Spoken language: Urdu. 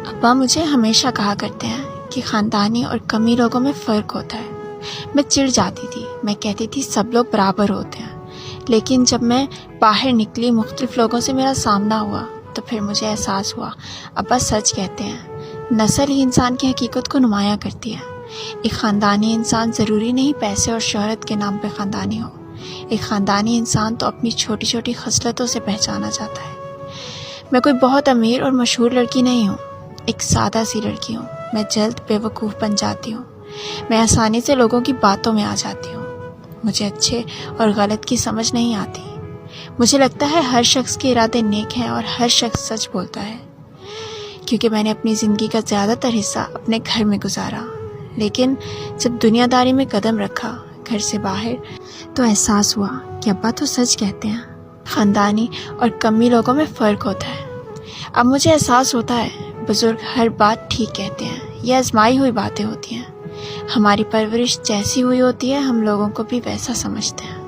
ابا مجھے ہمیشہ کہا کرتے ہیں کہ خاندانی اور کمی لوگوں میں فرق ہوتا ہے۔ میں چڑ جاتی تھی، میں کہتی تھی سب لوگ برابر ہوتے ہیں، لیکن جب میں باہر نکلی، مختلف لوگوں سے میرا سامنا ہوا تو پھر مجھے احساس ہوا ابا سچ کہتے ہیں، نسل ہی انسان کی حقیقت کو نمایاں کرتی ہے۔ ایک خاندانی انسان ضروری نہیں پیسے اور شہرت کے نام پہ خاندانی ہو، ایک خاندانی انسان تو اپنی چھوٹی چھوٹی خصلتوں سے پہچانا جاتا ہے۔ میں کوئی بہت امیر اور مشہور لڑکی نہیں ہوں، ایک سادہ سی لڑکی ہوں۔ میں جلد بے وقوف بن جاتی ہوں، میں آسانی سے لوگوں کی باتوں میں آ جاتی ہوں، مجھے اچھے اور غلط کی سمجھ نہیں آتی۔ مجھے لگتا ہے ہر شخص کے ارادے نیک ہیں اور ہر شخص سچ بولتا ہے، کیونکہ میں نے اپنی زندگی کا زیادہ تر حصہ اپنے گھر میں گزارا، لیکن جب دنیا داری میں قدم رکھا گھر سے باہر تو احساس ہوا کہ ابا تو سچ کہتے ہیں، خاندانی اور کمی لوگوں میں فرق ہوتا ہے۔ اب مجھے احساس ہوتا ہے بزرگ ہر بات ٹھیک کہتے ہیں، یہ آزمائی ہوئی باتیں ہوتی ہیں، ہماری پرورش جیسی ہوئی ہوتی ہے ہم لوگوں کو بھی ویسا سمجھتے ہیں۔